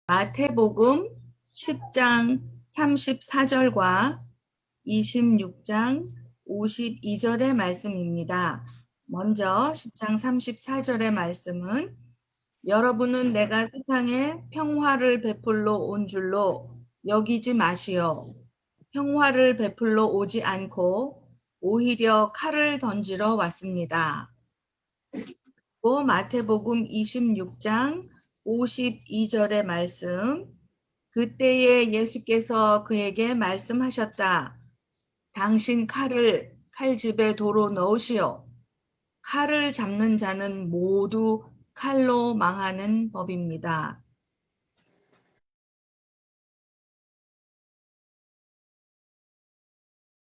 마태복음 10장 34절과 26장 52절의 말씀입니다. 먼저 10장 34절의 말씀은 여러분은 내가 세상에 평화를 베풀러 온 줄로 여기지 마시오. 평화를 베풀러 오지 않고 오히려 칼을 던지러 왔습니다. 또 마태복음 26장 52절의 말씀, 그때에 예수께서 그에게 말씀하셨다. 당신 칼을 칼집에 도로 넣으시오. 칼을 잡는 자는 모두 칼로 망하는 법입니다.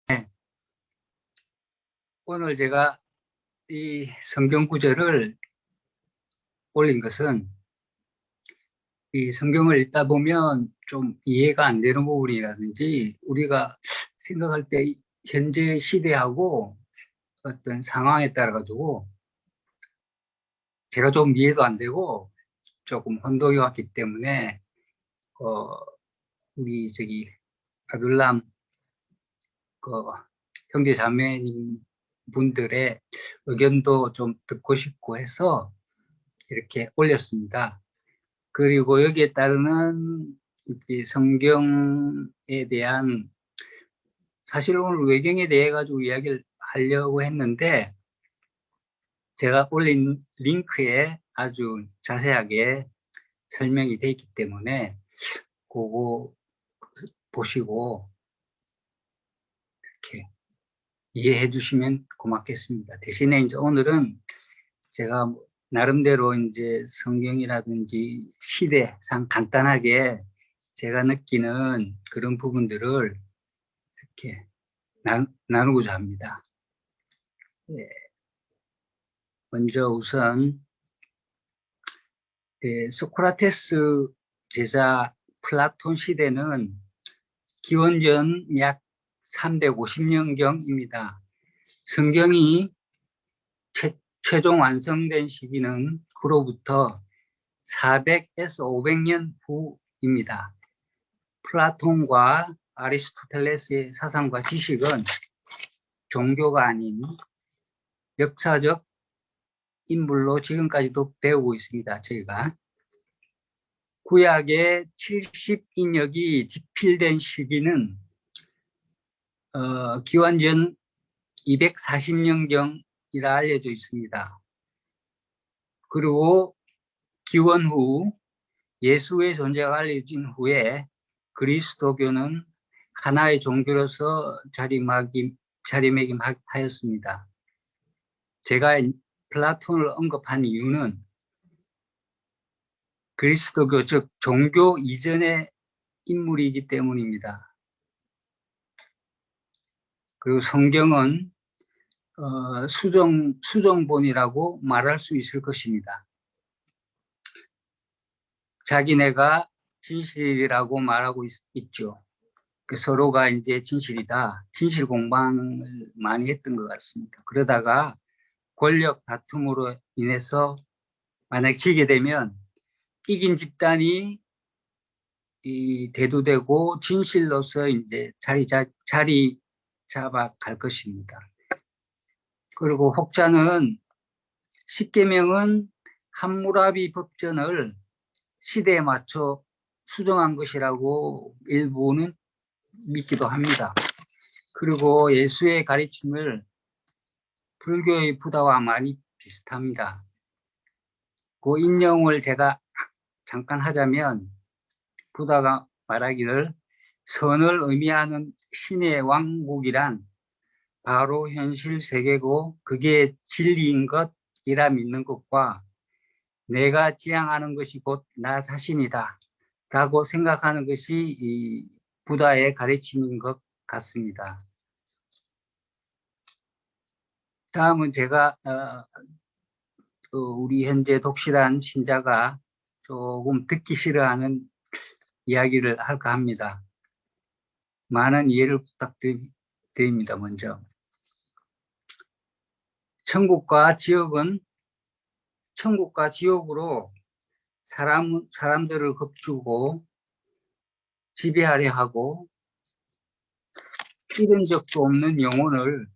네. 오늘 제가 이 성경 구절을 올린 것은 이 성경을 읽다 보면 좀 이해가 안 되는 부분이라든지 우리가 생각할 때 현재 시대하고 어떤 상황에 따라 가지고 제가 좀 이해도 안 되고 조금 혼동이 왔기 때문에 우리 아둘람 그 형제 자매님 분들의 의견도 좀 듣고 싶고 해서 이렇게 올렸습니다. 그리고 여기에 따르는 성경에 대한, 사실 오늘 외경에 대해 가지고 이야기를 하려고 했는데 제가 올린 링크에 아주 자세하게 설명이 되어 있기 때문에 그거 보시고 이렇게 이해해 주시면 고맙겠습니다. 대신에 이제 오늘은 제가 나름대로 이제 성경이라든지 시대상 간단하게 제가 느끼는 그런 부분들을 이렇게 나누고자 합니다. 네. 먼저 우선 소크라테스 제자 플라톤 시대는 기원전 약 350년경입니다. 성경이 최종 완성된 시기는 그로부터 400에서 500년 후입니다. 플라톤과 아리스토텔레스의 사상과 지식은 종교가 아닌 역사적 인물로 지금까지도 배우고 있습니다. 저희가 구약의 70인역이 집필된 시기는 기원전 240년경이라 알려져 있습니다. 그리고 기원 후 예수의 존재가 알려진 후에 그리스도교는 하나의 종교로서 자리매김하였습니다. 제가 플라톤을 언급한 이유는 그리스도교, 즉 종교 이전의 인물이기 때문입니다. 그리고 성경은 수정본이라고 말할 수 있을 것입니다. 자기네가 진실이라고 말하고 있죠. 서로가 이제 진실이다, 진실 공방을 많이 했던 것 같습니다. 그러다가 권력 다툼으로 인해서 만약 지게 되면 이긴 집단이 대두되고 진실로서 이제 자리 잡아 갈 것입니다. 그리고 혹자는 십계명은 함무라비 법전을 시대에 맞춰 수정한 것이라고 일부는 믿기도 합니다. 그리고 예수의 가르침을 불교의 부다와 많이 비슷합니다. 그 인용을 제가 잠깐 하자면, 부다가 말하기를 선을 의미하는 신의 왕국이란 바로 현실 세계고 그게 진리인 것이라 믿는 것과 내가 지향하는 것이 곧 나 자신이다 라고 생각하는 것이 이 부다의 가르침인 것 같습니다. 다음은 제가 우리 현재 독실한 신자가 조금 듣기 싫어하는 이야기를 할까 합니다. 많은 이해를 부탁드립니다. 먼저 천국과 지옥으로 사람들을 겁주고 지배하려 하고 잃은 적도 없는 영혼을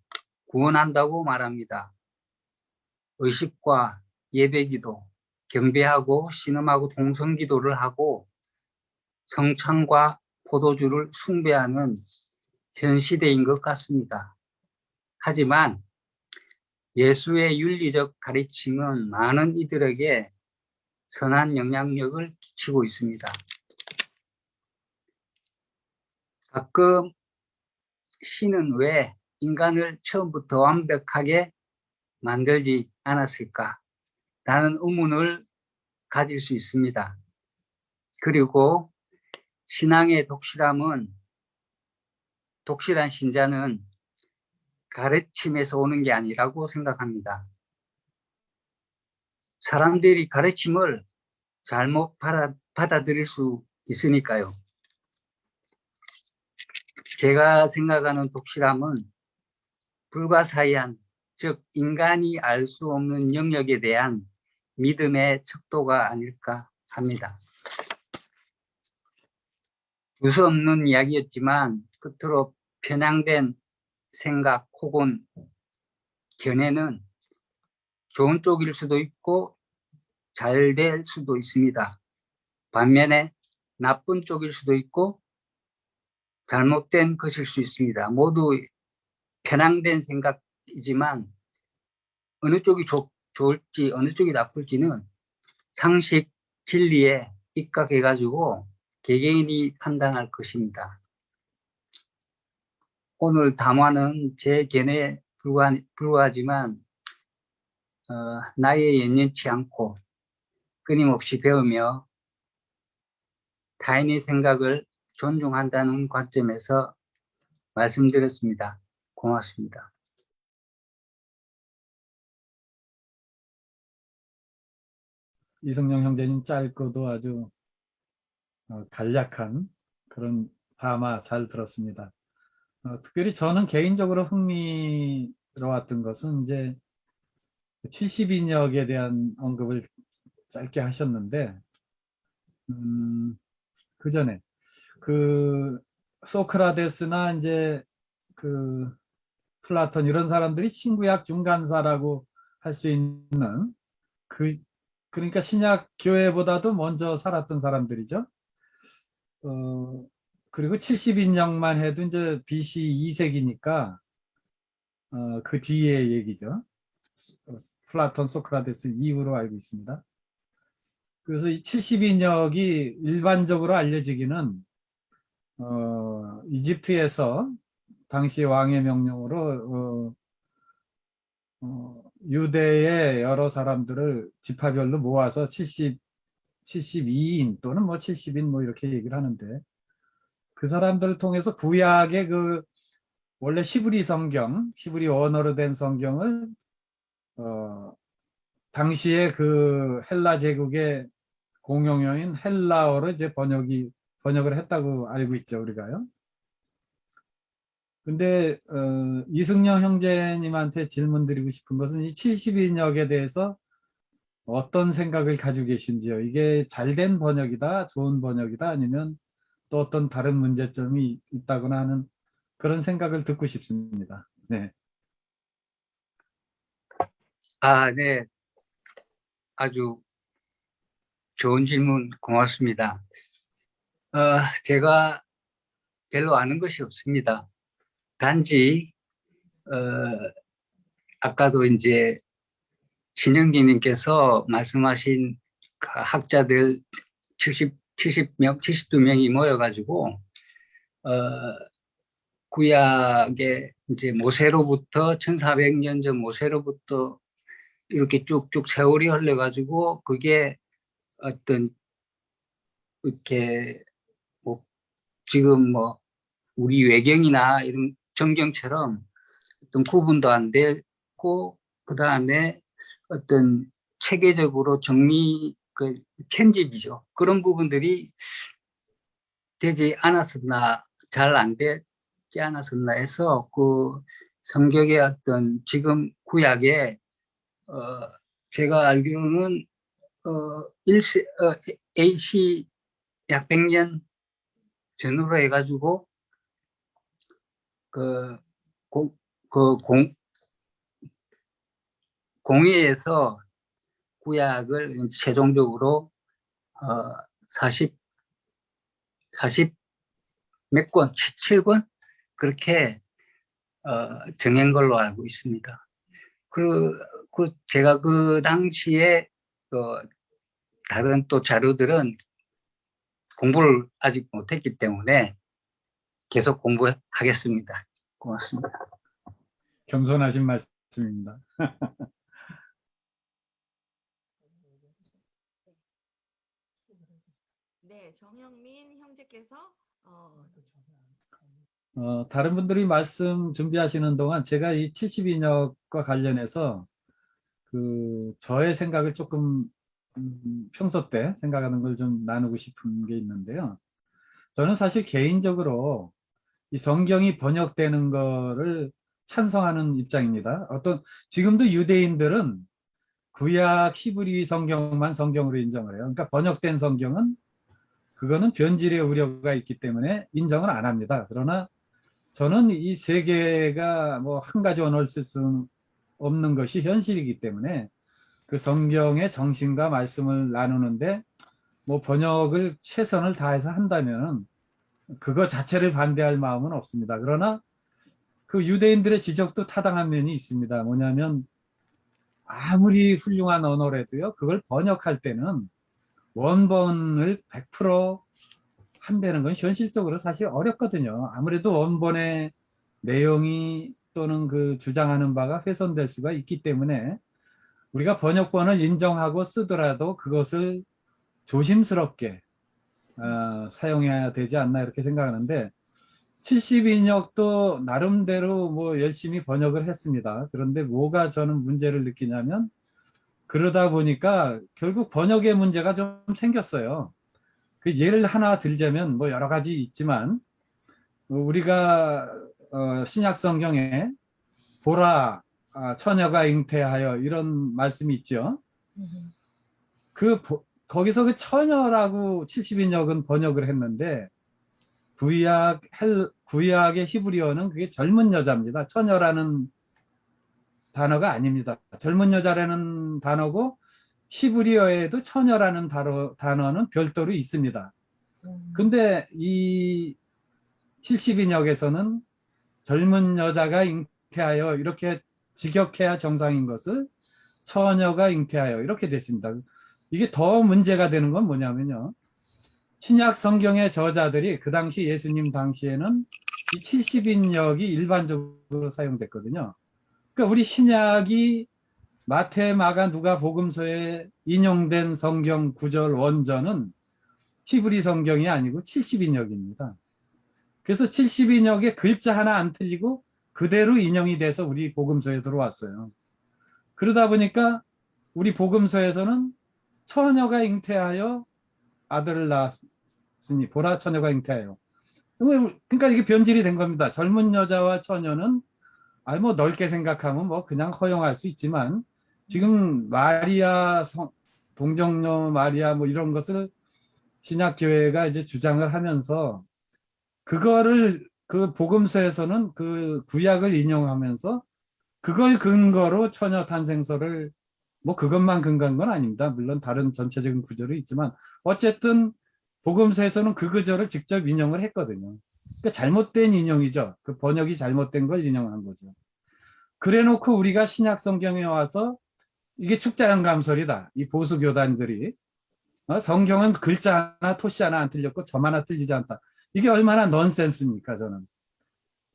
구원한다고 말합니다. 의식과 예배기도, 경배하고 신음하고 동성기도를 하고 성찬과 포도주를 숭배하는 현 시대인 것 같습니다. 하지만 예수의 윤리적 가르침은 많은 이들에게 선한 영향력을 끼치고 있습니다. 가끔 신은 왜 인간을 처음부터 완벽하게 만들지 않았을까? 라는 의문을 가질 수 있습니다. 그리고 신앙의 독실한 신자는 가르침에서 오는 게 아니라고 생각합니다. 사람들이 가르침을 잘못 받아들일 수 있으니까요. 제가 생각하는 독실함은 불가사의한, 즉 인간이 알 수 없는 영역에 대한 믿음의 척도가 아닐까 합니다. 두서없는 이야기였지만 끝으로 편향된 생각 혹은 견해는 좋은 쪽일 수도 있고 잘 될 수도 있습니다. 반면에 나쁜 쪽일 수도 있고 잘못된 것일 수 있습니다. 모두 편향된 생각이지만 어느 쪽이 좋을지 어느 쪽이 나쁠지는 상식, 진리에 입각해가지고 개개인이 판단할 것입니다. 오늘 담화는 제 견해에 불과하지만 나이에 연연치 않고 끊임없이 배우며 타인의 생각을 존중한다는 관점에서 말씀드렸습니다. 고맙습니다. 이승용 형제님 짧고도 아주 간략한 그런 담화 잘 들었습니다. 특별히 저는 개인적으로 흥미로웠던 것은 이제 70인역에 대한 언급을 짧게 하셨는데 그 전에 그 소크라테스나 이제 그 플라톤 이런 사람들이 신구약 중간사라고 할 수 있는 그러니까 신약 교회보다도 먼저 살았던 사람들이죠. 그리고 70인역만 해도 이제 BC 2세기니까 그 뒤의 얘기죠. 플라톤, 소크라테스 이후로 알고 있습니다. 그래서 이 70인역이 일반적으로 알려지기는 이집트에서 당시 왕의 명령으로 유대의 여러 사람들을 지파별로 모아서 72인 또는 뭐 70인 뭐 이렇게 얘기를 하는데 그 사람들을 통해서 구약의 그 원래 시브리 성경, 시브리 언어로 된 성경을 당시에 그 헬라 제국의 공용어인 헬라어로 이제 번역을 했다고 알고 있죠, 우리가요. 근데 이승영 형제님한테 질문 드리고 싶은 것은 이 70인역에 대해서 어떤 생각을 가지고 계신지요? 이게 잘된 번역이다, 좋은 번역이다, 아니면 또 어떤 다른 문제점이 있다거나 하는 그런 생각을 듣고 싶습니다. 네. 네. 아주 좋은 질문 고맙습니다. 제가 별로 아는 것이 없습니다. 단지 아까도 이제 진영기님께서 말씀하신 그 학자들 70명, 72명이 모여가지고 구약의 이제 모세로부터 1400년 전 모세로부터 이렇게 쭉쭉 세월이 흘러가지고 그게 어떤 이렇게 뭐 지금 뭐 우리 외경이나 이런 정경처럼 어떤 구분도 안 되고 그 다음에 어떤 체계적으로 편집이죠. 그런 부분들이 되지 않았었나, 잘 안 되지 않았었나 해서 그 성경의 어떤 지금 구약에 제가 알기로는 AC 약 100년 전후로 해가지고 그, 공, 공의에서 구약을 최종적으로 40 몇 권, 7권 그렇게 정한 걸로 알고 있습니다. 제가 그 당시에 다른 또 자료들은 공부를 아직 못했기 때문에 계속 공부하겠습니다. 고맙습니다. 겸손하신 말씀입니다. 네, 정영민 형제께서 다른 분들이 말씀 준비하시는 동안 제가 이 72역과 관련해서 저의 생각을 조금 평소 때 생각하는 걸 좀 나누고 싶은 게 있는데요. 저는 사실 개인적으로 이 성경이 번역되는 거를 찬성하는 입장입니다. 지금도 유대인들은 구약 히브리 성경만 성경으로 인정을 해요. 그러니까 번역된 성경은 그거는 변질의 우려가 있기 때문에 인정을 안 합니다. 그러나 저는 이 세계가 뭐 한 가지 언어를 쓸 수 없는 것이 현실이기 때문에 그 성경의 정신과 말씀을 나누는데 뭐 번역을 최선을 다해서 한다면 그거 자체를 반대할 마음은 없습니다. 그러나 그 유대인들의 지적도 타당한 면이 있습니다. 뭐냐면 아무리 훌륭한 언어라도요, 그걸 번역할 때는 원본을 100% 한다는 건 현실적으로 사실 어렵거든요. 아무래도 원본의 내용이 또는 그 주장하는 바가 훼손될 수가 있기 때문에 우리가 번역본을 인정하고 쓰더라도 그것을 조심스럽게 사용해야 되지 않나 이렇게 생각하는데 72역도 나름대로 뭐 열심히 번역을 했습니다. 그런데 뭐가 저는 문제를 느끼냐면 그러다 보니까 결국 번역의 문제가 좀 생겼어요. 그 예를 하나 들자면 뭐 여러 가지 있지만 우리가 신약 성경에 보라 처녀가 잉태하여 이런 말씀이 있죠. 거기서 그 처녀라고 72역은 번역을 했는데 구약의 히브리어는 그게 젊은 여자입니다. 처녀라는 단어가 아닙니다. 젊은 여자라는 단어고 히브리어에도 처녀라는 단어는 별도로 있습니다. 근데 이 72역에서는 젊은 여자가 잉태하여 이렇게 직역해야 정상인 것을 처녀가 잉태하여 이렇게 됐습니다. 이게 더 문제가 되는 건 뭐냐면요. 신약 성경의 저자들이 그 당시 예수님 당시에는 이 70인역이 일반적으로 사용됐거든요. 그러니까 우리 신약이 마태, 마가, 누가 복음서에 인용된 성경 구절 원전은 히브리 성경이 아니고 70인역입니다. 그래서 70인역에 글자 하나 안 틀리고 그대로 인용이 돼서 우리 복음서에 들어왔어요. 그러다 보니까 우리 복음서에서는 처녀가 잉태하여 아들을 낳았으니 보라 처녀가 잉태하여. 그러니까 이게 변질이 된 겁니다. 젊은 여자와 처녀는 뭐 넓게 생각하면 뭐 그냥 허용할 수 있지만 지금 마리아 동정녀 마리아 뭐 이런 것을 신약교회가 이제 주장을 하면서 그거를 그 복음서에서는 그 구약을 인용하면서 그걸 근거로 처녀 탄생설을 뭐 그것만 근거한 건 아닙니다. 물론 다른 전체적인 구절이 있지만 어쨌든 복음서에서는 그 구절을 직접 인용을 했거든요. 그러니까 잘못된 인용이죠. 그 번역이 잘못된 걸 인용한 거죠. 그래놓고 우리가 신약 성경에 와서 이게 축자연감설이다. 이 보수 교단들이 성경은 글자 하나 토시 하나 안 틀렸고 점 하나 틀리지 않다. 이게 얼마나 넌센스입니까 저는.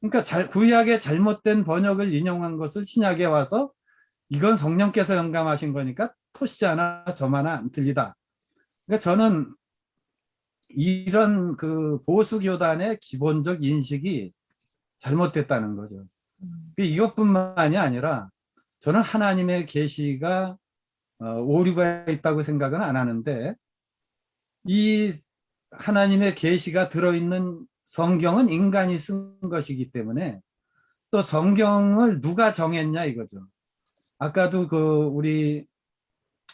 그러니까 구약의 잘못된 번역을 인용한 것을 신약에 와서 이건 성령께서 영감하신 거니까 토시 하나 점 하나 안 틀리다. 그러니까 저는 이런 그 보수 교단의 기본적 인식이 잘못됐다는 거죠. 이것뿐만이 아니라 저는 하나님의 계시가 오류가 있다고 생각은 안 하는데 이 하나님의 계시가 들어있는 성경은 인간이 쓴 것이기 때문에 또 성경을 누가 정했냐 이거죠. 아까도 우리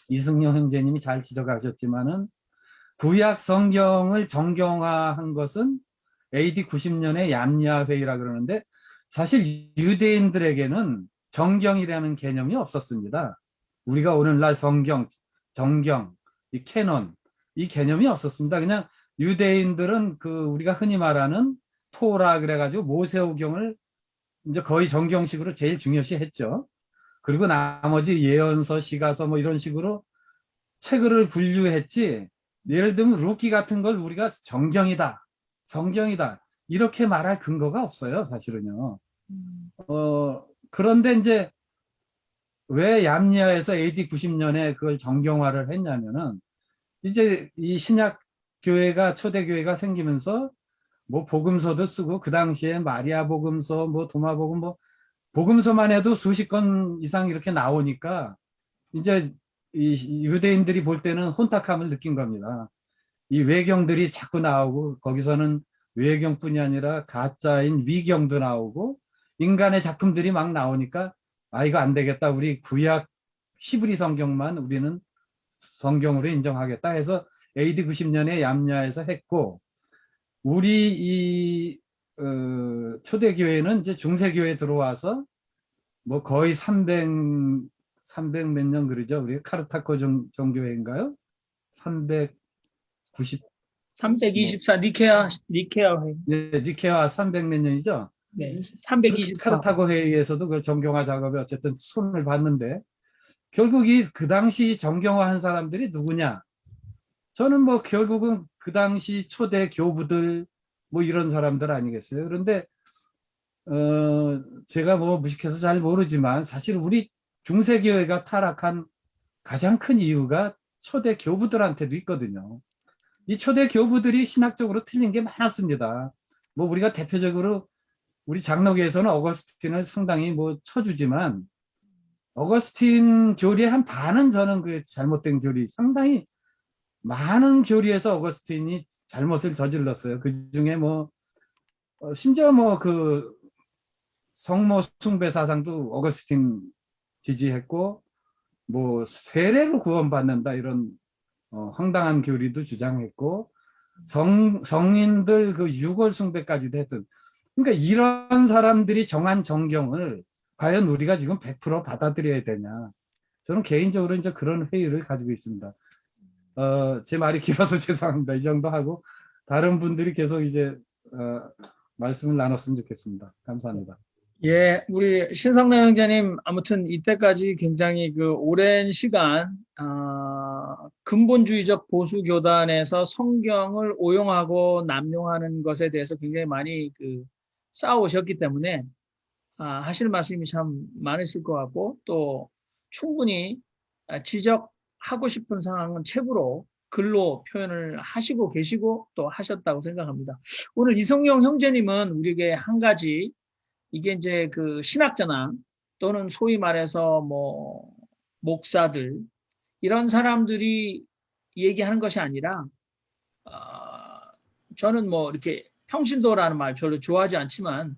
이승용 형제님이 잘 지적하셨지만은 구약 성경을 정경화한 것은 AD 90년에 얌야 회의라 그러는데 사실 유대인들에게는 정경이라는 개념이 없었습니다. 우리가 오늘날 성경, 정경, 이 캐논 이 개념이 없었습니다. 그냥 유대인들은 그 우리가 흔히 말하는 토라 그래가지고 모세오경을 이제 거의 정경식으로 제일 중요시했죠. 그리고 나머지 예언서, 시가서 뭐 이런 식으로 책을 분류했지. 예를 들면 루키 같은 걸 우리가 정경이다, 성경이다 이렇게 말할 근거가 없어요, 사실은요. 그런데 이제 왜 얌야에서 AD 90년에 그걸 정경화를 했냐면은 이제 이 신약 교회가 초대 교회가 생기면서 뭐 복음서도 쓰고 그 당시에 마리아 복음서, 뭐 도마 복음, 뭐 복음서만 해도 수십 건 이상 이렇게 나오니까 이제 이 유대인들이 볼 때는 혼탁함을 느낀 겁니다. 이 외경들이 자꾸 나오고 거기서는 외경뿐이 아니라 가짜인 위경도 나오고 인간의 작품들이 막 나오니까 아 이거 안 되겠다. 우리 구약 히브리 성경만 우리는 성경으로 인정하겠다 해서 AD 90년에 얌야에서 했고 우리 이 초대교회는 이제 중세교회에 들어와서 뭐 거의 300 몇 년 그러죠. 우리 카르타코 정교회인가요? 390 324 니케아 회의. 네, 니케아 300 몇 년이죠. 네, 324. 카르타고 회의에서도 그 정경화 작업에 어쨌든 손을 봤는데 결국 그 당시 정경화한 사람들이 누구냐? 저는 뭐 결국은 그 당시 초대 교부들 뭐 이런 사람들 아니겠어요? 그런데 제가 뭐 무식해서 잘 모르지만 사실 우리 중세교회가 타락한 가장 큰 이유가 초대 교부들한테도 있거든요. 이 초대 교부들이 신학적으로 틀린 게 많았습니다. 뭐 우리가 대표적으로 우리 장로교에서는 어거스틴을 상당히 뭐 쳐주지만 어거스틴 교리의 한 반은 저는 그 잘못된 교리, 상당히 많은 교리에서 어거스틴이 잘못을 저질렀어요. 그 중에 뭐 심지어 뭐 그 성모 숭배 사상도 어거스틴 지지했고 뭐 세례로 구원받는다 이런 황당한 교리도 주장했고 성인들 그 유골 숭배까지도 했던. 그러니까 이런 사람들이 정한 정경을 과연 우리가 지금 100% 받아들여야 되냐. 저는 개인적으로 이제 그런 회의를 가지고 있습니다. 제 말이 길어서 죄송합니다. 이 정도 하고 다른 분들이 계속 이제 말씀을 나눴으면 좋겠습니다. 감사합니다. 예, 우리 신성래 형제님 아무튼 이때까지 굉장히 그 오랜 시간 근본주의적 보수 교단에서 성경을 오용하고 남용하는 것에 대해서 굉장히 많이 그 싸우셨기 때문에 하실 말씀이 참 많으실 것 같고 또 충분히 지적하고 싶은 상황은 책으로 글로 표현을 하시고 계시고 또 하셨다고 생각합니다. 오늘 이성용 형제님은 우리에게 한 가지 이게 이제 그 신학자나 또는 소위 말해서 뭐 목사들 이런 사람들이 얘기하는 것이 아니라 저는 뭐 이렇게 평신도라는 말 별로 좋아하지 않지만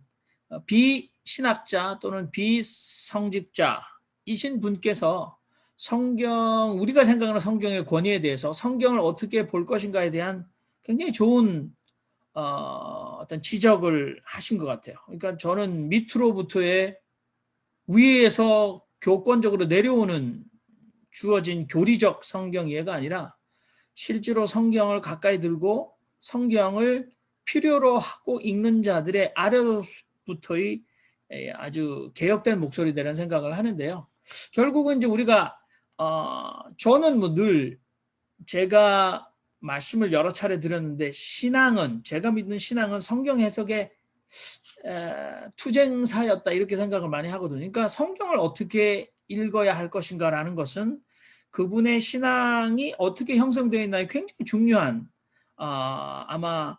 비신학자 또는 비성직자이신 분께서 성경 우리가 생각하는 성경의 권위에 대해서 성경을 어떻게 볼 것인가에 대한 굉장히 좋은 어떤 지적을 하신 것 같아요. 그러니까 저는 밑으로부터의 위에서 교권적으로 내려오는 주어진 교리적 성경 이해가 아니라 실제로 성경을 가까이 들고 성경을 필요로 하고 읽는 자들의 아래로부터의 아주 개혁된 목소리라는 생각을 하는데요. 결국은 이제 우리가 저는 뭐 늘 제가 말씀을 여러 차례 드렸는데 신앙은 제가 믿는 신앙은 성경 해석의 투쟁사였다 이렇게 생각을 많이 하거든요. 그러니까 성경을 어떻게 읽어야 할 것인가라는 것은 그분의 신앙이 어떻게 형성되어 있나에 굉장히 중요한 아마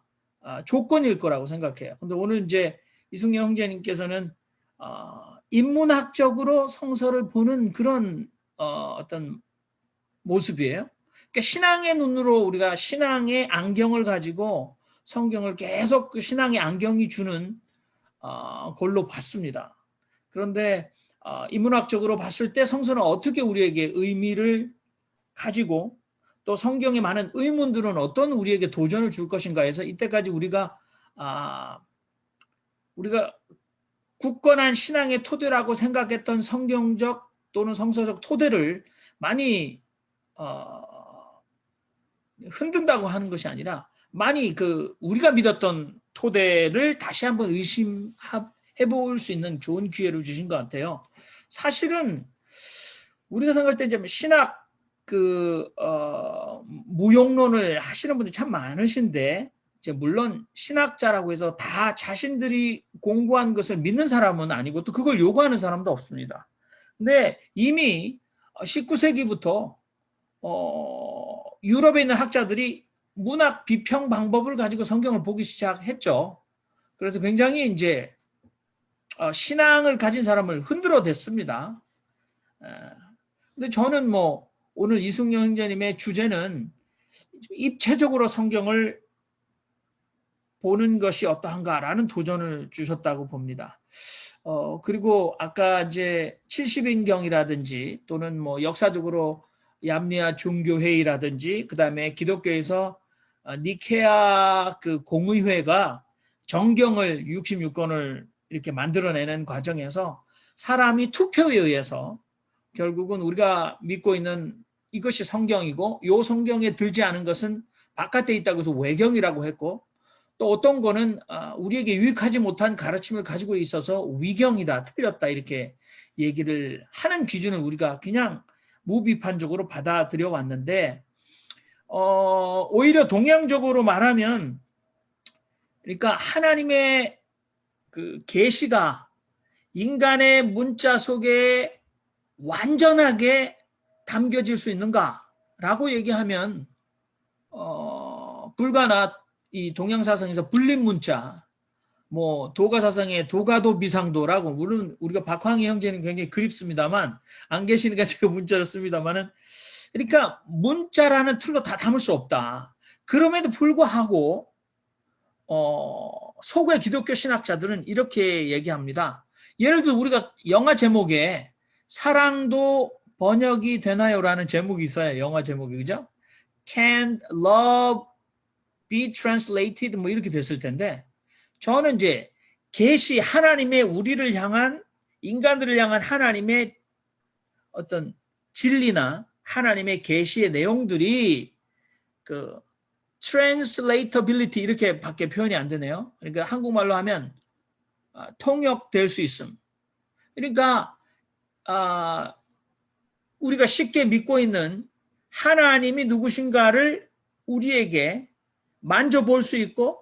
조건일 거라고 생각해요. 근데 오늘 이제 이승용 형제님께서는 인문학적으로 성서를 보는 그런 어떤 모습이에요. 그러니까 신앙의 눈으로 우리가 신앙의 안경을 가지고 성경을 계속 그 신앙의 안경이 주는 걸로 봤습니다. 그런데 인문학적으로 봤을 때 성서는 어떻게 우리에게 의미를 가지고 또 성경의 많은 의문들은 어떤 우리에게 도전을 줄 것인가 해서 이때까지 우리가 굳건한 신앙의 토대라고 생각했던 성경적 또는 성서적 토대를 많이 흔든다고 하는 것이 아니라 많이 우리가 믿었던 토대를 다시 한번 의심해 볼 수 있는 좋은 기회를 주신 것 같아요. 사실은 우리가 생각할 때 이제 신학 무용론을 하시는 분들이 참 많으신데, 이제 물론 신학자라고 해서 다 자신들이 공부한 것을 믿는 사람은 아니고 또 그걸 요구하는 사람도 없습니다. 근데 이미 19세기부터 유럽에 있는 학자들이 문학 비평 방법을 가지고 성경을 보기 시작했죠. 그래서 굉장히 이제 신앙을 가진 사람을 흔들어댔습니다. 근데 저는 오늘 이승용 형제님의 주제는 입체적으로 성경을 보는 것이 어떠한가라는 도전을 주셨다고 봅니다. 그리고 아까 이제 70인경이라든지 또는 역사적으로 얌리아 종교회의라든지 그다음에 기독교에서 니케아 공의회가 정경을 66권을 이렇게 만들어내는 과정에서 사람이 투표에 의해서 결국은 우리가 믿고 있는 이것이 성경이고 이 성경에 들지 않은 것은 바깥에 있다고 해서 외경이라고 했고, 또 어떤 거는 우리에게 유익하지 못한 가르침을 가지고 있어서 위경이다, 틀렸다 이렇게 얘기를 하는 기준을 우리가 그냥 무비판적으로 받아들여 왔는데, 오히려 동양적으로 말하면 그러니까 하나님의 계시가 인간의 문자 속에 완전하게 담겨질 수 있는가라고 얘기하면 불가나 이 동양사상에서 불립문자, 도가사상의 도가도 비상도라고, 물론 우리가 박황희 형제는 굉장히 그립습니다만 안 계시니까 제가 문자를 씁니다만은, 그러니까 문자라는 틀로 다 담을 수 없다. 그럼에도 불구하고 서구의 기독교 신학자들은 이렇게 얘기합니다. 예를 들어 우리가 영화 제목에 사랑도 번역이 되나요라는 제목이 있어요. 영화 제목이, 그죠? Can love be translated 이렇게 됐을 텐데, 저는 이제 계시, 하나님의 우리를 향한, 인간들을 향한 하나님의 어떤 진리나 하나님의 계시의 내용들이 translatability 이렇게 밖에 표현이 안 되네요. 그러니까 한국말로 하면 통역될 수 있음. 그러니까 우리가 쉽게 믿고 있는 하나님이 누구신가를 우리에게 만져볼 수 있고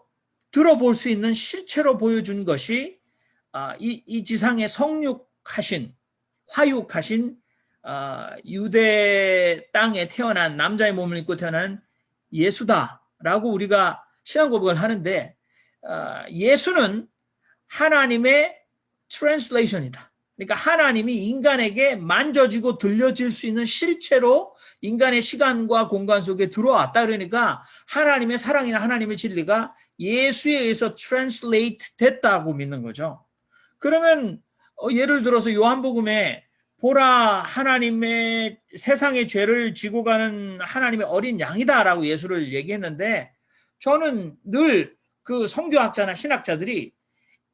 들어볼 수 있는 실체로 보여준 것이 이 지상에 성육하신, 화육하신 유대 땅에 태어난, 남자의 몸을 입고 태어난 예수다라고 우리가 신앙 고백을 하는데, 예수는 하나님의 트랜슬레이션이다. 그러니까 하나님이 인간에게 만져지고 들려질 수 있는 실체로 인간의 시간과 공간 속에 들어왔다. 그러니까 하나님의 사랑이나 하나님의 진리가 예수에 의해서 트랜슬레이트 됐다고 믿는 거죠. 그러면 예를 들어서 요한복음에 보라, 하나님의 세상의 죄를 지고 가는 하나님의 어린 양이다라고 예수를 얘기했는데, 저는 늘 성교학자나 신학자들이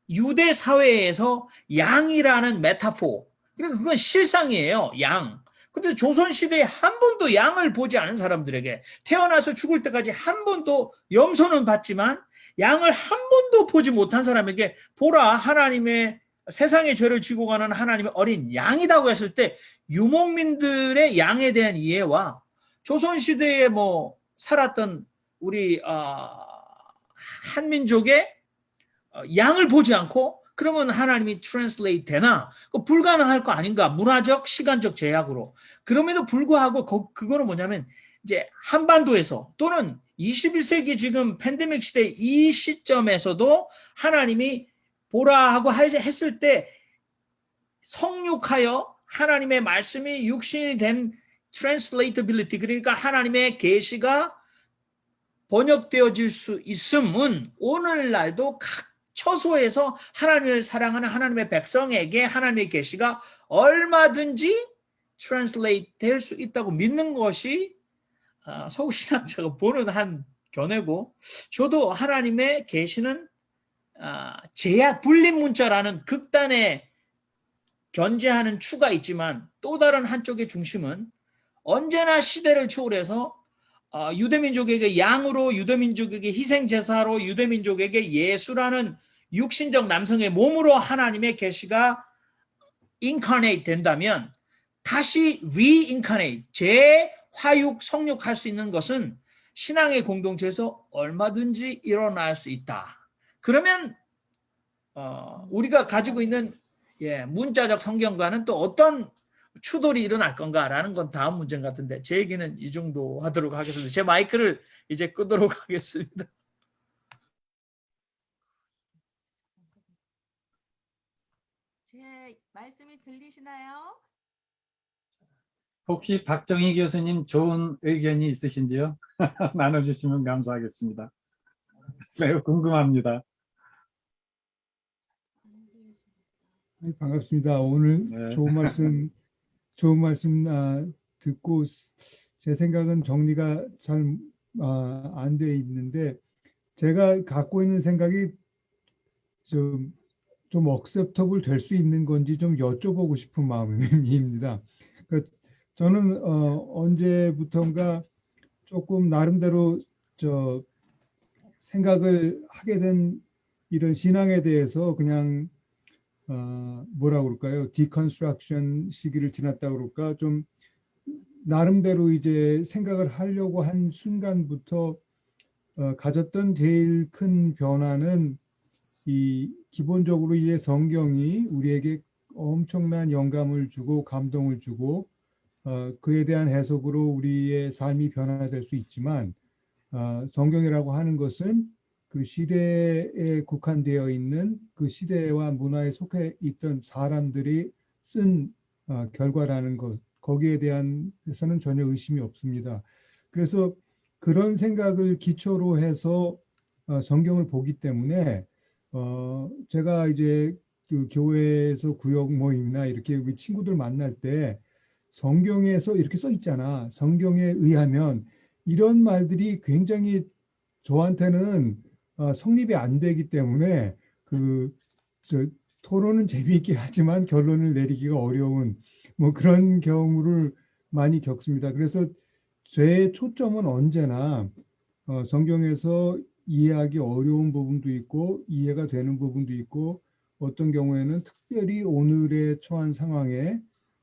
유대 사회에서 양이라는 메타포, 그러니까 그건 실상이에요. 양. 근데 조선시대에 한 번도 양을 보지 않은 사람들에게, 태어나서 죽을 때까지 한 번도 염소는 봤지만 양을 한 번도 보지 못한 사람에게 보라, 하나님의 세상의 죄를 지고 가는 하나님의 어린 양이라고 했을 때, 유목민들의 양에 대한 이해와 조선시대에 살았던 우리 한민족의 양을 보지 않고 그러면 하나님이 트랜슬레이트 되나? 불가능할 거 아닌가? 문화적, 시간적 제약으로. 그럼에도 불구하고 그거는 뭐냐면, 이제 한반도에서 또는 21세기 지금 팬데믹 시대 이 시점에서도 하나님이 보라 하고 했을 때 성육하여 하나님의 말씀이 육신이 된 translatability, 그러니까 하나님의 계시가 번역되어질 수 있음은 오늘날도 각 처소에서 하나님을 사랑하는 하나님의 백성에게 하나님의 계시가 얼마든지 translate 될 수 있다고 믿는 것이 서구신학자가 보는 한 견해고, 저도 하나님의 계시는 제약 분립 문자라는 극단의 견제하는 추가 있지만, 또 다른 한쪽의 중심은 언제나 시대를 초월해서 유대민족에게 양으로, 유대민족에게 희생제사로, 유대민족에게 예수라는 육신적 남성의 몸으로 하나님의 계시가 incarnate 된다면, 다시 reincarnate, 재화육, 성육할 수 있는 것은 신앙의 공동체에서 얼마든지 일어날 수 있다. 그러면 우리가 가지고 있는 문자적 성경과는 또 어떤 추돌이 일어날 건가라는 건 다음 문제 같은데, 제 얘기는 이 정도 하도록 하겠습니다. 제 마이크를 이제 끄도록 하겠습니다. 제 말씀이 들리시나요? 혹시 박정희 교수님 좋은 의견이 있으신지요? 나눠주시면 감사하겠습니다. 매우 궁금합니다. 반갑습니다. 오늘 네. 좋은 말씀 듣고 제 생각은 정리가 잘 안 돼 있는데, 제가 갖고 있는 생각이 좀 억셉터블 될 수 있는 건지 좀 여쭤보고 싶은 마음입니다. 그러니까 저는 언제부턴가 조금 나름대로 생각을 하게 된 이런 신앙에 대해서 그냥 뭐라고 그럴까요? 디컨스트럭션 시기를 지났다고 그럴까? 좀 나름대로 이제 생각을 하려고 한 순간부터 가졌던 제일 큰 변화는 기본적으로 이제 성경이 우리에게 엄청난 영감을 주고 감동을 주고 그에 대한 해석으로 우리의 삶이 변화될 수 있지만, 성경이라고 하는 것은 그 시대에 국한되어 있는, 그 시대와 문화에 속해 있던 사람들이 쓴 결과라는 것, 거기에 대한에서는 전혀 의심이 없습니다. 그래서 그런 생각을 기초로 해서 성경을 보기 때문에 제가 이제 그 교회에서 구역 모임이나 이렇게 우리 친구들 만날 때 성경에서 이렇게 써 있잖아. 성경에 의하면, 이런 말들이 굉장히 저한테는 성립이 안 되기 때문에 토론은 재미있게 하지만 결론을 내리기가 어려운 뭐 그런 경우를 많이 겪습니다. 그래서 제 초점은 언제나 성경에서 이해하기 어려운 부분도 있고 이해가 되는 부분도 있고, 어떤 경우에는 특별히 오늘의 처한 상황에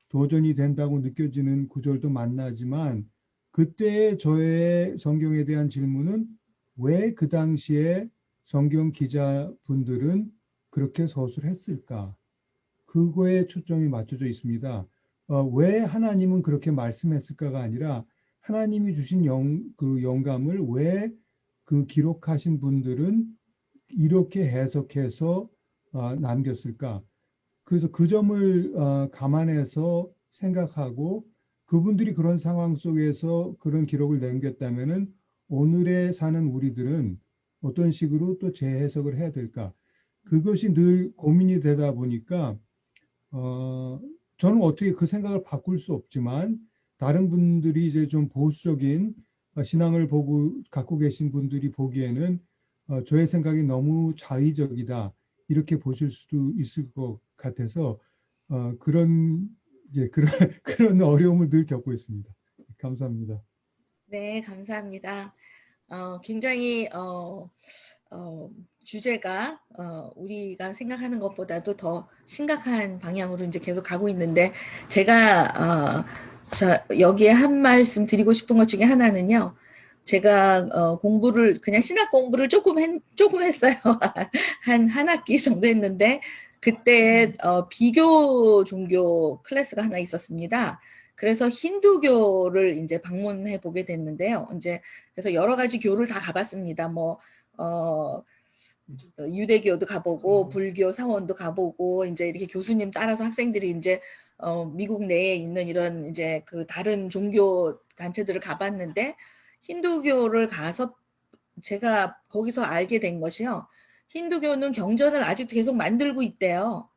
도전이 된다고 느껴지는 구절도 만나지만, 그때 저의 성경에 대한 질문은 왜 그 당시에 성경 기자분들은 그렇게 서술했을까? 그거에 초점이 맞춰져 있습니다. 왜 하나님은 그렇게 말씀했을까가 아니라, 하나님이 주신 그 영감을 왜 그 기록하신 분들은 이렇게 해석해서 남겼을까? 그래서 그 점을 감안해서 생각하고, 그분들이 그런 상황 속에서 그런 기록을 남겼다면은 오늘에 사는 우리들은 어떤 식으로 또 재해석을 해야 될까? 그것이 늘 고민이 되다 보니까 저는 어떻게 그 생각을 바꿀 수 없지만, 다른 분들이 이제 좀 보수적인 신앙을 갖고 계신 분들이 보기에는 저의 생각이 너무 자의적이다, 이렇게 보실 수도 있을 것 같아서 그런 그런 어려움을 늘 겪고 있습니다. 감사합니다. 네, 감사합니다. 굉장히 주제가 우리가 생각하는 것보다도 더 심각한 방향으로 이제 계속 가고 있는데, 제가 여기에 한 말씀 드리고 싶은 것 중에 하나는요. 제가 공부를 그냥 신학 공부를 조금 했어요. 한 학기 정도 했는데, 그때 비교 종교 클래스가 하나 있었습니다. 그래서 힌두교를 이제 방문해 보게 됐는데요. 이제 그래서 여러 가지 교를 다 가봤습니다. 뭐 유대교도 가보고 불교 사원도 가보고, 이제 이렇게 교수님 따라서 학생들이 이제 미국 내에 있는 이런 이제 그 다른 종교 단체들을 가봤는데, 힌두교를 가서 제가 거기서 알게 된 것이요. 힌두교는 경전을 아직도 계속 만들고 있대요.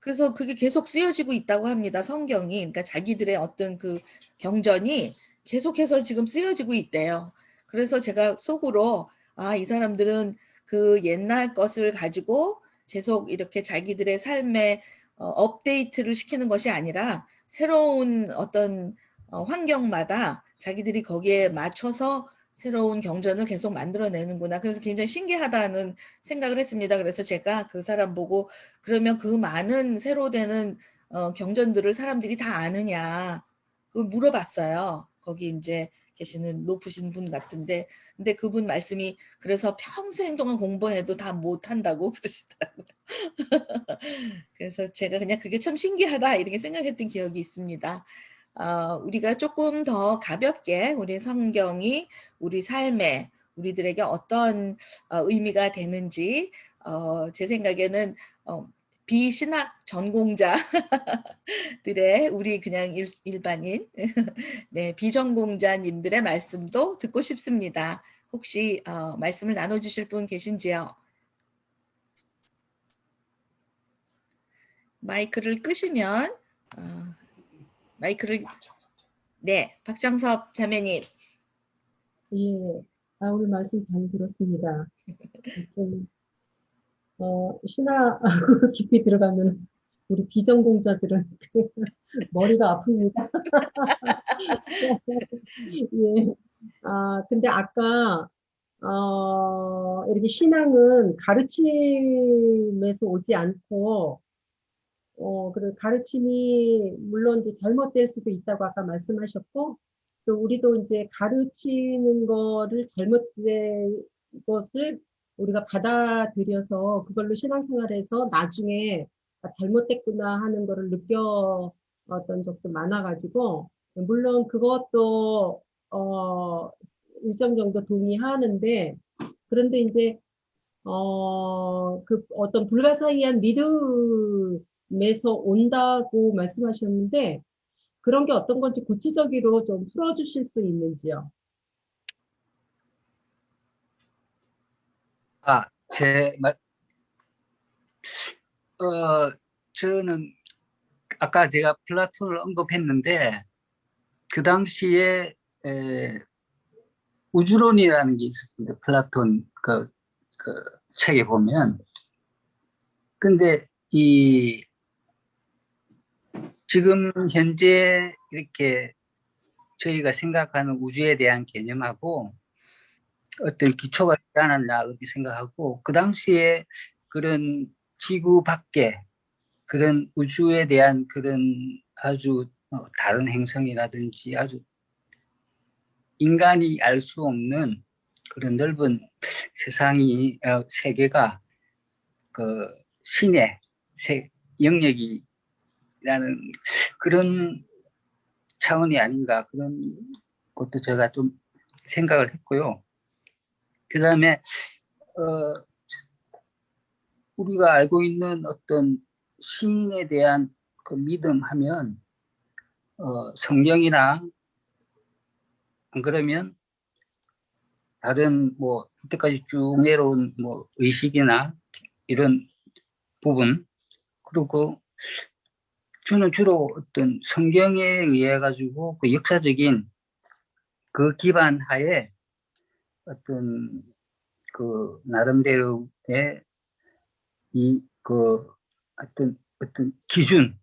그래서 그게 계속 쓰여지고 있다고 합니다. 성경이. 그러니까 자기들의 어떤 그 경전이 계속해서 지금 쓰여지고 있대요. 그래서 제가 속으로 아, 이 사람들은 그 옛날 것을 가지고 계속 이렇게 자기들의 삶에 업데이트를 시키는 것이 아니라 새로운 어떤 환경마다 자기들이 거기에 맞춰서 새로운 경전을 계속 만들어내는구나. 그래서 굉장히 신기하다는 생각을 했습니다. 그래서 제가 그 사람 보고 그러면 그 많은 새로 되는 경전들을 사람들이 다 아느냐 그걸 물어봤어요. 거기 이제 계시는 높으신 분 같은데 근데 그분 말씀이 그래서 평생 동안 공부해도 다 못한다고 그러시더라고요. 그래서 제가 그냥 그게 참 신기하다 이렇게 생각했던 기억이 있습니다. 우리가 조금 더 가볍게 우리 성경이 우리 삶에 우리들에게 어떤 의미가 되는지 제 생각에는 비신학 전공자들의 우리 그냥 일반인 네, 비전공자님들의 말씀도 듣고 싶습니다. 혹시 말씀을 나눠주실 분 계신지요? 마이크를 끄시면 마이크를 네, 박정섭 자매님. 예, 오늘 말씀 잘 들었습니다. 좀, 신학하고 깊이 들어가면 우리 비전공자들은 머리가 아픕니다. 예. 근데 아까, 이렇게 신앙은 가르침에서 오지 않고, 그리고 가르침이 물론 이제 잘못될 수도 있다고 아까 말씀하셨고, 또 우리도 이제 가르치는 거를 잘못된 것을 우리가 받아들여서 그걸로 신앙생활에서 나중에 잘못됐구나 하는 거를 느꼈던 적도 많아가지고, 물론 그것도, 일정 정도 동의하는데, 그런데 이제 그 어떤 불가사의한 믿음에서 온다고 말씀하셨는데, 그런 게 어떤 건지 구체적으로 좀 풀어주실 수 있는지요? 제 말, 저는 아까 제가 플라톤을 언급했는데, 그 당시에 우주론이라는 게 있었습니다. 플라톤 그 책에 보면. 근데 지금 현재 이렇게 저희가 생각하는 우주에 대한 개념하고 어떤 기초가 있지 않았나 그렇게 생각하고, 그 당시에 그런 지구 밖에 그런 우주에 대한 그런 아주 다른 행성이라든지 아주 인간이 알 수 없는 그런 넓은 세계가 그 신의 영역이라는 그런 차원이 아닌가, 그런 것도 제가 좀 생각을 했고요. 그 다음에 우리가 알고 있는 어떤 신에 대한 그 믿음 하면 성경이나 안 그러면 다른 뭐 이때까지 쭉 내려온 뭐 의식이나 이런 부분, 그리고 저는 주로 어떤 성경에 의해 가지고 그 역사적인 그 기반 하에 어떤 그 나름대로의 그 어떤 기준,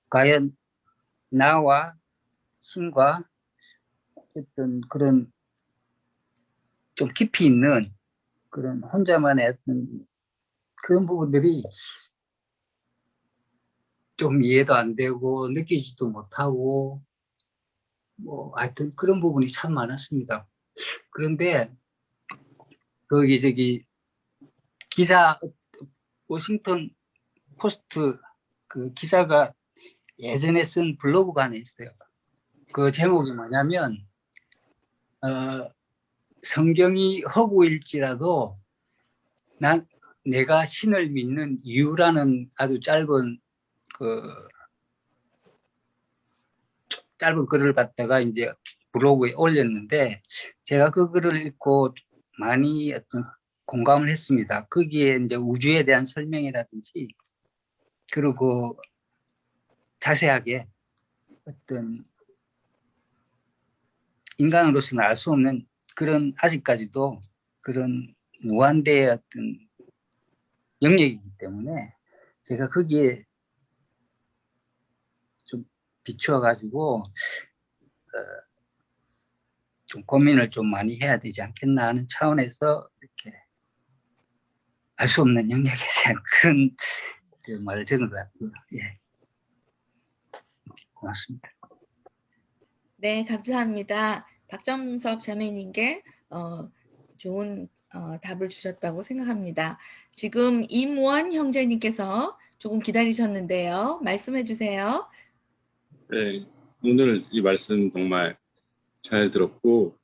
과연 나와 신과 어떤 그런 좀 깊이 있는 그런 혼자만의 어떤 그런 부분들이 좀 이해도 안 되고 느끼지도 못하고 뭐 하여튼 그런 부분이 참 많았습니다. 그런데 저기 기사, 워싱턴 포스트 그 기사가 예전에 쓴 블로그가 하나 있어요. 그 제목이 뭐냐면 성경이 허구일지라도 내가 신을 믿는 이유라는 아주 짧은 글을 갖다가 이제 블로그에 올렸는데, 제가 그 글을 읽고 많이 어떤 공감을 했습니다. 거기에 이제 우주에 대한 설명이라든지 그리고 자세하게 어떤 인간으로서는 알 수 없는 그런 아직까지도 그런 무한대의 어떤 영역이기 때문에 제가 거기에 좀 비추어 가지고 좀 고민을 좀 많이 해야 되지 않겠나 하는 차원에서 이렇게 알 수 없는 영역에 대한 그런 말을 적은 것 같고요. 예. 고맙습니다. 네, 감사합니다. 박정섭 자매님께 좋은 답을 주셨다고 생각합니다. 지금 임원 형제님께서 조금 기다리셨는데요. 말씀해 주세요. 네, 오늘 이 말씀 정말 잘 들었고,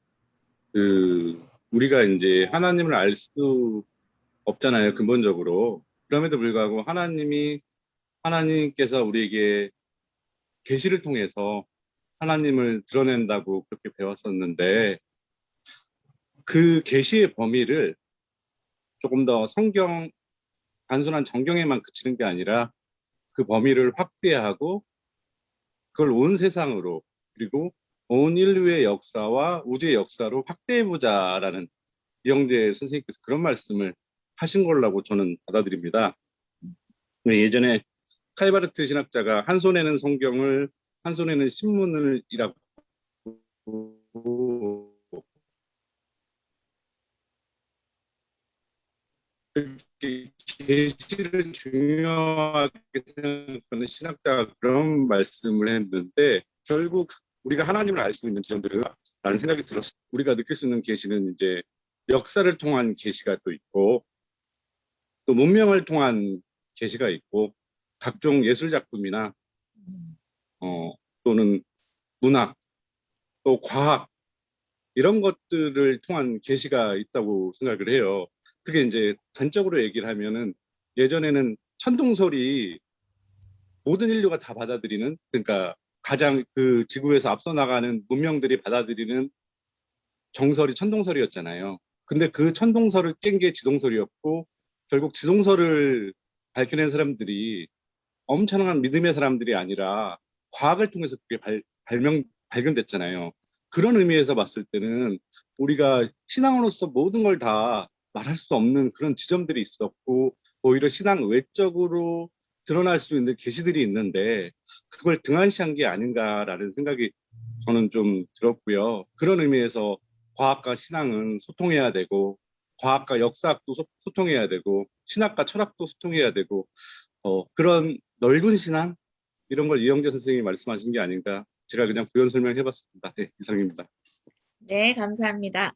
우리가 이제 하나님을 알 수 없잖아요, 근본적으로. 그럼에도 불구하고 하나님께서 우리에게 계시를 통해서 하나님을 드러낸다고 그렇게 배웠었는데, 그 계시의 범위를 조금 더 단순한 정경에만 그치는 게 아니라 그 범위를 확대하고 그걸 온 세상으로, 그리고 온 인류의 역사와 우주의 역사로 확대해보자라는 이영재 선생님께서 그런 말씀을 하신 거라고 저는 받아들입니다. 예전에 칼바르트 신학자가 한 손에는 성경을, 한 손에는 신문을 이라고 이렇게 계시를 중요하게 생각하는 신학자가 그런 말씀을 했는데, 결국 우리가 하나님을 알 수 있는 지점들이라는 생각이 들었어요. 우리가 느낄 수 있는 계시는 이제 역사를 통한 계시가 또 있고, 또 문명을 통한 계시가 있고, 각종 예술 작품이나 또는 문학, 또 과학, 이런 것들을 통한 계시가 있다고 생각을 해요. 그게 이제 단적으로 얘기를 하면은, 예전에는 천동설이 모든 인류가 다 받아들이는, 그러니까 가장 그 지구에서 앞서 나가는 문명들이 받아들이는 정설이 천동설이었잖아요. 근데 그 천동설을 깬 게 지동설이었고, 결국 지동설을 밝혀낸 사람들이 엄청난 믿음의 사람들이 아니라 과학을 통해서 그게 발견됐잖아요. 그런 의미에서 봤을 때는 우리가 신앙으로서 모든 걸 다 말할 수 없는 그런 지점들이 있었고, 오히려 신앙 외적으로 드러날 수 있는 계시들이 있는데 그걸 등한시한 게 아닌가라는 생각이 저는 좀 들었고요. 그런 의미에서 과학과 신앙은 소통해야 되고, 과학과 역사학도 소통해야 되고, 신학과 철학도 소통해야 되고, 그런 넓은 신앙, 이런 걸 이영재 선생님이 말씀하신 게 아닌가, 제가 그냥 부연 설명해봤습니다. 네, 이상입니다. 네, 감사합니다.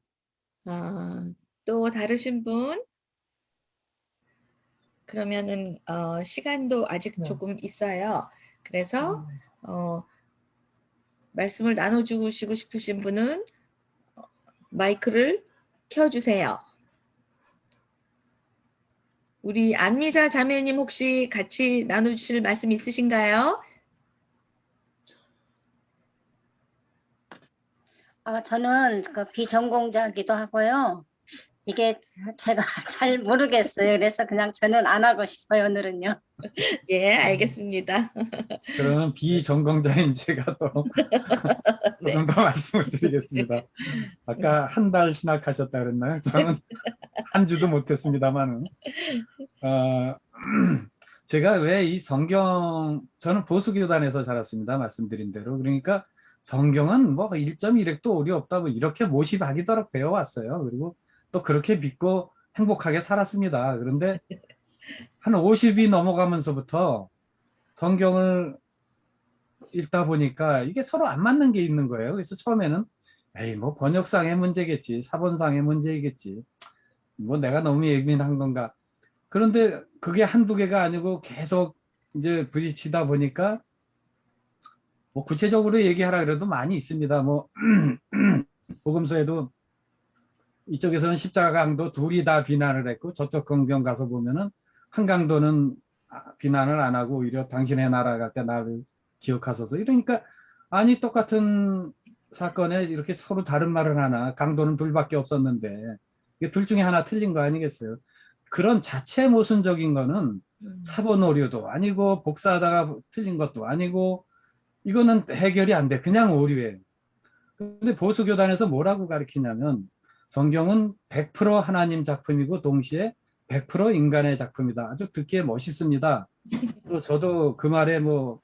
또 다르신 분? 그러면은 시간도 아직 조금 있어요. 그래서 말씀을 나눠주시고 싶으신 분은 마이크를 켜주세요. 우리 안미자 자매님 혹시 같이 나눠주실 말씀 있으신가요? 저는 그 비전공자이기도 하고요. 이게 제가 잘 모르겠어요. 그래서 그냥 저는 안 하고 싶어요, 오늘은요. 예, 알겠습니다. 그러면 비전공자인 제가 또 네. 조금 더 말씀을 드리겠습니다. 아까 한 달 신학하셨다 그랬나요? 저는 한 주도 못했습니다만은. 제가 왜 이 저는 보수교단에서 자랐습니다. 말씀드린 대로. 그러니까 성경은 뭐 1.1핵도 오류 없다, 뭐 이렇게 모시박이도록 배워왔어요. 그리고 또 그렇게 믿고 행복하게 살았습니다. 그런데 한 50이 넘어가면서부터 성경을 읽다 보니까 이게 서로 안 맞는 게 있는 거예요. 그래서 처음에는 에이, 뭐 번역상의 문제겠지, 사본상의 문제겠지, 뭐 내가 너무 예민한 건가. 그런데 그게 한두 개가 아니고 계속 이제 부딪히다 보니까 뭐 구체적으로 얘기하라 그래도 많이 있습니다. 뭐 복음서에도 이쪽에서는 십자가 강도 둘이 다 비난을 했고, 저쪽 성경 가서 보면은 한 강도는 비난을 안 하고 오히려 당신의 나라 갈 때 나를 기억하소서. 이러니까 아니, 똑같은 사건에 이렇게 서로 다른 말을 하나, 강도는 둘밖에 없었는데 이게 둘 중에 하나 틀린 거 아니겠어요? 그런 자체 모순적인 거는 음. 사본 오류도 아니고 복사하다가 틀린 것도 아니고 이거는 해결이 안 돼. 그냥 오류예요. 근데 보수교단에서 뭐라고 가르치냐면 성경은 100% 하나님 작품이고 동시에 100% 인간의 작품이다. 아주 듣기에 멋있습니다. 또 저도 그 말에 뭐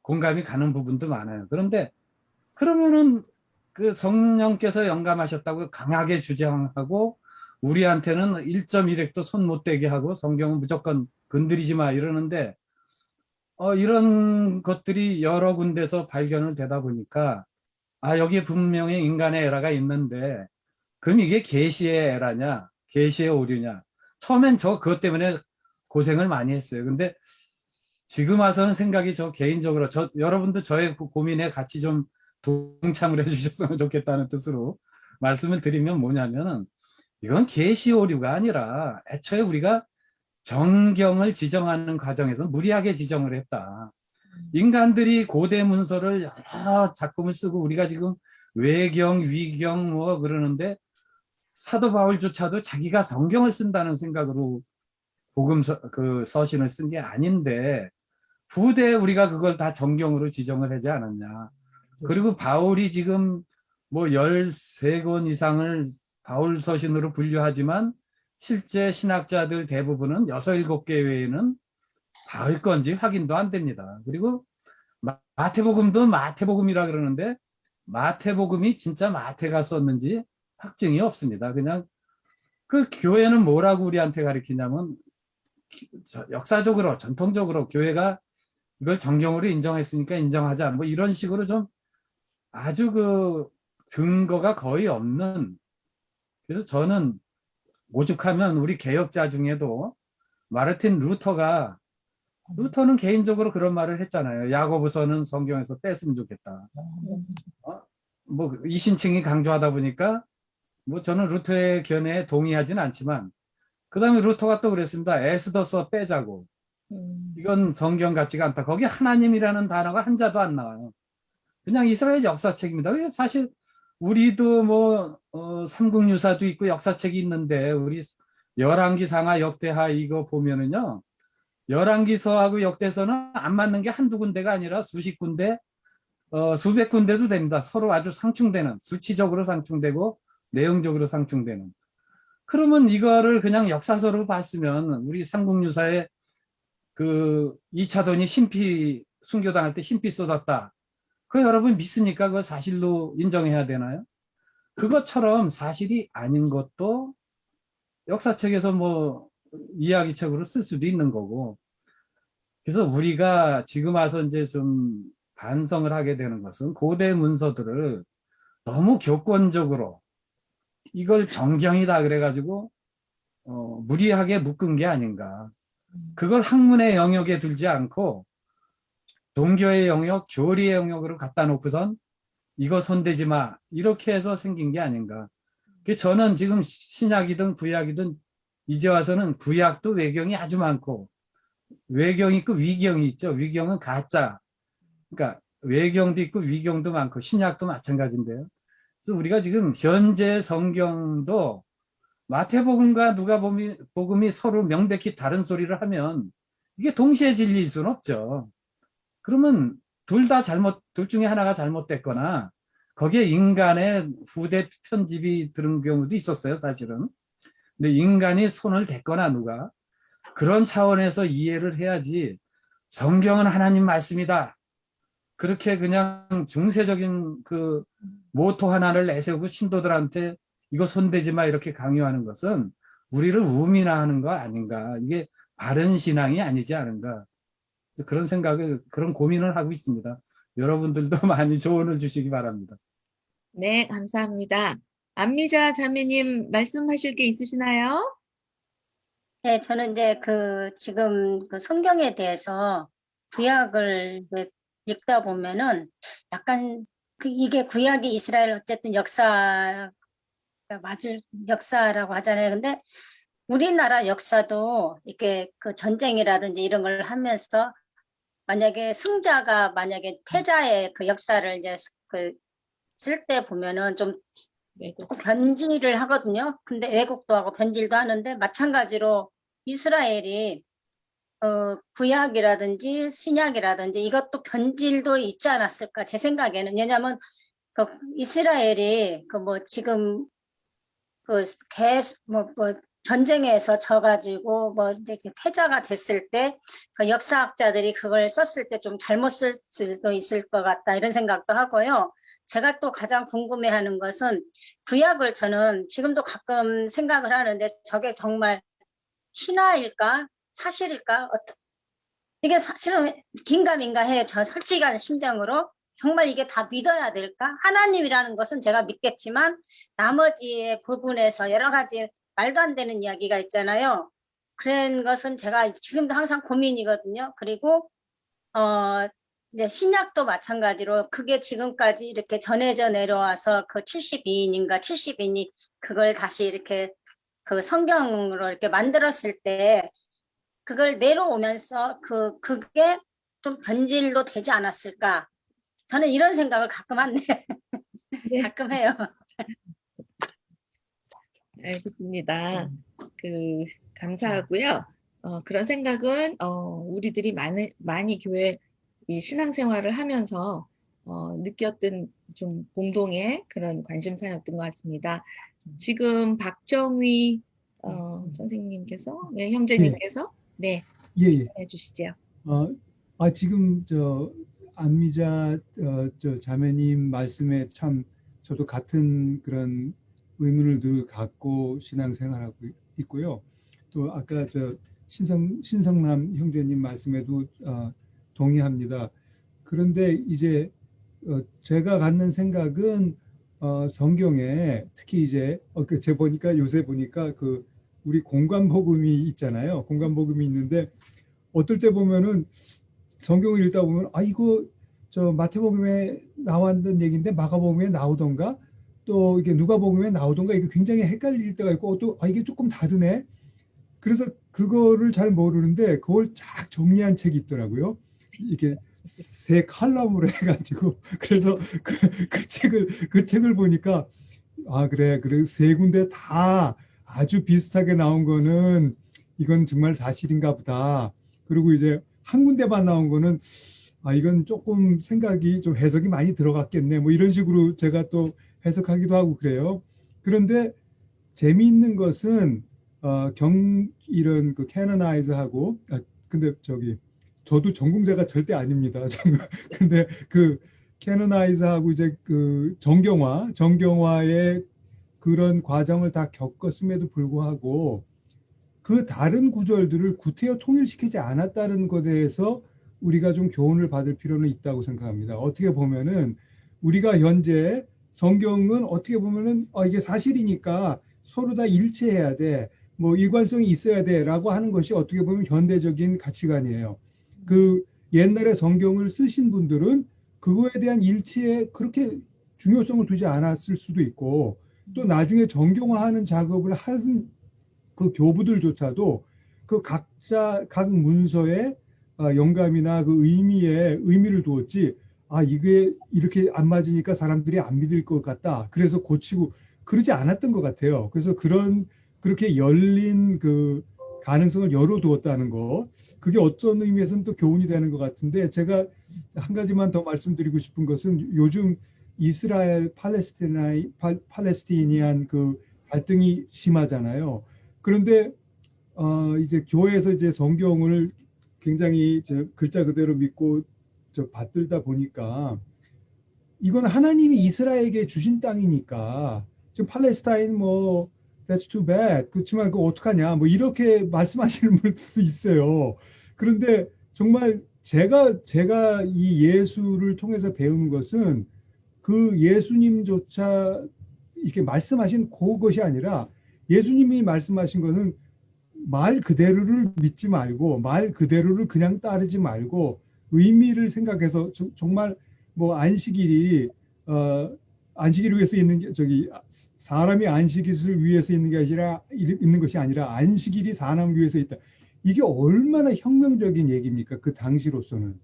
공감이 가는 부분도 많아요. 그런데 그러면은 그 성령께서 영감하셨다고 강하게 주장하고 우리한테는 1.1핵도 손 못 대게 하고 성경은 무조건 건드리지 마 이러는데 이런 것들이 여러 군데서 발견을 되다 보니까 여기에 분명히 인간의 에러가 있는데 그럼 이게 계시의 에러냐 계시의 오류냐 처음엔 저 그것 때문에 고생을 많이 했어요. 근데 지금 와서는 생각이 저 개인적으로 여러분도 저의 고민에 같이 좀 동참을 해주셨으면 좋겠다는 뜻으로 말씀을 드리면 뭐냐면은 이건 계시 오류가 아니라 애초에 우리가 정경을 지정하는 과정에서 무리하게 지정을 했다. 인간들이 고대 문서를 여러 작품을 쓰고 우리가 지금 외경, 위경 뭐 그러는데 사도 바울조차도 자기가 성경을 쓴다는 생각으로 복음 그 서신을 쓴 게 아닌데 후대에 우리가 그걸 다 정경으로 지정을 하지 않았냐. 그리고 바울이 지금 뭐 13권 이상을 바울 서신으로 분류하지만 실제 신학자들 대부분은 6, 7개 외에는 바울 건지 확인도 안 됩니다. 그리고 마태복음도 마태복음이라 그러는데 마태복음이 진짜 마태가 썼는지 확증이 없습니다. 그냥 그 교회는 뭐라고 우리한테 가르치냐면 역사적으로 전통적으로 교회가 이걸 정경으로 인정했으니까 인정하자 뭐 이런 식으로 좀 아주 그 근거가 거의 없는. 그래서 저는 오죽하면 우리 개혁자 중에도 마르틴 루터는 개인적으로 그런 말을 했잖아요. 야고보서는 성경에서 뺐으면 좋겠다. 뭐 이신층이 강조하다 보니까 뭐 저는 루터의 견해에 동의하지는 않지만 그 다음에 루터가 또 그랬습니다. 에스더서 빼자고. 이건 성경 같지가 않다. 거기 하나님이라는 단어가 한자도 안 나와요. 그냥 이스라엘 역사책입니다. 사실 우리도 뭐 삼국유사도 있고 역사책이 있는데 우리 열왕기, 상하, 역대하 이거 보면은요. 열왕기서하고 역대서는 안 맞는 게 한두 군데가 아니라 수십 군데, 수백 군데도 됩니다. 서로 아주 상충되는, 수치적으로 상충되고 내용적으로 상충되는. 그러면 이거를 그냥 역사서로 봤으면 우리 삼국유사에 그 2차전이 순교당할 때 힘피 쏟았다. 그거 여러분 믿습니까? 그거 사실로 인정해야 되나요? 그것처럼 사실이 아닌 것도 역사책에서 뭐 이야기책으로 쓸 수도 있는 거고. 그래서 우리가 지금 와서 이제 좀 반성을 하게 되는 것은 고대 문서들을 너무 교권적으로 이걸 정경이다 그래가지고 무리하게 묶은 게 아닌가. 그걸 학문의 영역에 두지 않고 종교의 영역, 교리의 영역으로 갖다 놓고선 이거 손대지 마 이렇게 해서 생긴 게 아닌가. 저는 지금 신약이든 구약이든 이제 와서는 구약도 외경이 아주 많고 외경이 있고 위경이 있죠. 위경은 가짜. 그러니까 외경도 있고 위경도 많고 신약도 마찬가지인데요. 그래서 우리가 지금 현재 성경도 마태복음과 누가복음이 서로 명백히 다른 소리를 하면 이게 동시에 진리일 수는 없죠. 그러면 둘 중에 하나가 잘못됐거나 거기에 인간의 후대 편집이 들은 경우도 있었어요, 사실은. 근데 인간이 손을 댔거나 누가 그런 차원에서 이해를 해야지 성경은 하나님 말씀이다. 그렇게 그냥 중세적인 그 모토 하나를 내세우고 신도들한테 이거 손대지 마 이렇게 강요하는 것은 우리를 우민화하는 거 아닌가. 이게 바른 신앙이 아니지 않은가. 그런 그런 고민을 하고 있습니다. 여러분들도 많이 조언을 주시기 바랍니다. 네, 감사합니다. 안미자 자매님 말씀하실 게 있으시나요? 네, 저는 이제 지금 그 성경에 대해서 구약을 이제 읽다 보면은 약간 이게 구약이 이스라엘 어쨌든 역사라고 하잖아요. 근데 우리나라 역사도 이렇게 그 전쟁이라든지 이런 걸 하면서 만약에 승자가 만약에 패자의 그 역사를 이제 쓸 때 보면은 좀 변질을 하거든요. 근데 왜곡도 하고 변질도 하는데 마찬가지로 이스라엘이 구약이라든지 신약이라든지 이것도 변질도 있지 않았을까 제 생각에는. 왜냐하면 그 이스라엘이 그 뭐 지금 그 전쟁에서 져가지고 뭐 이제 패자가 됐을 때 그 역사학자들이 그걸 썼을 때 좀 잘못 쓸 수도 있을 것 같다 이런 생각도 하고요. 제가 또 가장 궁금해하는 것은 구약을 저는 지금도 가끔 생각을 하는데 저게 정말 신화일까 사실일까 이게 사실은 긴가민가 해요. 저 솔직한 심정으로. 정말 이게 다 믿어야 될까? 하나님이라는 것은 제가 믿겠지만 나머지의 부분에서 여러 가지 말도 안 되는 이야기가 있잖아요. 그런 것은 제가 지금도 항상 고민이거든요. 그리고 이제 신약도 마찬가지로 그게 지금까지 이렇게 전해져 내려와서 그 72인인가 70인이 그걸 다시 이렇게 그 성경으로 이렇게 만들었을 때 그걸 내려오면서 그게 좀 변질도 되지 않았을까? 저는 이런 생각을 가끔 하네. 네. 가끔 해요. 알겠습니다. 감사하고요. 그런 생각은 우리들이 많이 교회 이 신앙생활을 하면서 느꼈던 좀 공동의 그런 관심사였던 것 같습니다. 지금 박정휘 선생님께서, 네, 형제님께서 네, 예. 해주시죠. 지금 안미자 저 자매님 말씀에 참 저도 같은 그런 의문을 늘 갖고 신앙생활하고 있고요. 또 아까 신성남 형제님 말씀에도 동의합니다. 그런데 이제 제가 갖는 생각은 성경에 특히 이제 제가 보니까 요새 보니까 우리 공관복음이 있잖아요. 공관복음이 있는데 어떨 때 보면은 성경을 읽다 보면 이거 저 마태복음에 나왔던 얘기인데 마가복음에 나오던가 또 이게 누가복음에 나오던가 이게 굉장히 헷갈릴 때가 있고 또 이게 조금 다르네. 그래서 그거를 잘 모르는데 그걸 쫙 정리한 책이 있더라고요. 이렇게 3칼럼으로 해가지고 그래서 그 책을 보니까 그래 3군데 다 아주 비슷하게 나온 거는 이건 정말 사실인가 보다. 그리고 이제 한 군데만 나온 거는 이건 조금 생각이 좀 해석이 많이 들어갔겠네. 뭐 이런 식으로 제가 또 해석하기도 하고 그래요. 그런데 재미있는 것은 이런 캐너나이즈하고 근데 저도 전공자가 절대 아닙니다. 근데 캐너나이즈하고 이제 정경화의 그런 과정을 다 겪었음에도 불구하고 그 다른 구절들을 구태여 통일시키지 않았다는 것에 대해서 우리가 좀 교훈을 받을 필요는 있다고 생각합니다. 어떻게 보면은 우리가 현재 성경은 어떻게 보면은 이게 사실이니까 서로 다 일치해야 돼. 뭐 일관성이 있어야 돼라고 하는 것이 어떻게 보면 현대적인 가치관이에요. 옛날에 성경을 쓰신 분들은 그거에 대한 일치에 그렇게 중요성을 두지 않았을 수도 있고 또 나중에 정경화하는 작업을 한 그 교부들조차도 각자 각 문서에 영감이나 의미를 두었지 이게 이렇게 안 맞으니까 사람들이 안 믿을 것 같다. 그래서 고치고 그러지 않았던 것 같아요. 그래서 그렇게 열린 가능성을 열어두었다는 거 그게 어떤 의미에서는 또 교훈이 되는 것 같은데 제가 한 가지만 더 말씀드리고 싶은 것은 요즘 이스라엘 팔레스티니안 갈등이 심하잖아요. 그런데 이제 교회에서 이제 성경을 굉장히 글자 그대로 믿고 받들다 보니까 이건 하나님이 이스라엘에게 주신 땅이니까 지금 팔레스타인 that's too bad. 그렇지만 그거 어떡하냐 뭐 이렇게 말씀하시는 분들도 있어요. 그런데 정말 제가 이 예수를 통해서 배우는 것은 예수님조차 이렇게 말씀하신 그것이 아니라 예수님이 말씀하신 거는 말 그대로를 믿지 말고 말 그대로를 그냥 따르지 말고 의미를 생각해서 정말 안식일이 위해서 있는 게 사람이 안식일을 위해서 있는 것이 아니라 안식일이 사람을 위해서 있다. 이게 얼마나 혁명적인 얘기입니까? 그 당시로서는.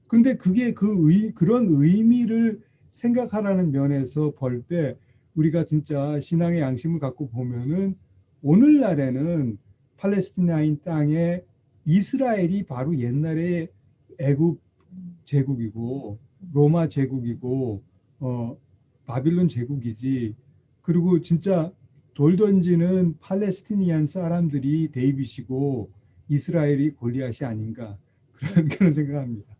그런데 그게 그런 의미를 생각하라는 면에서 볼 때 우리가 진짜 신앙의 양심을 갖고 보면은 오늘날에는 팔레스티나인 땅에 이스라엘이 바로 옛날에 애굽 제국이고 로마 제국이고 바빌론 제국이지. 그리고 진짜 돌 던지는 팔레스티니안 사람들이 데이빗이고 이스라엘이 골리앗이 아닌가 그런 생각합니다.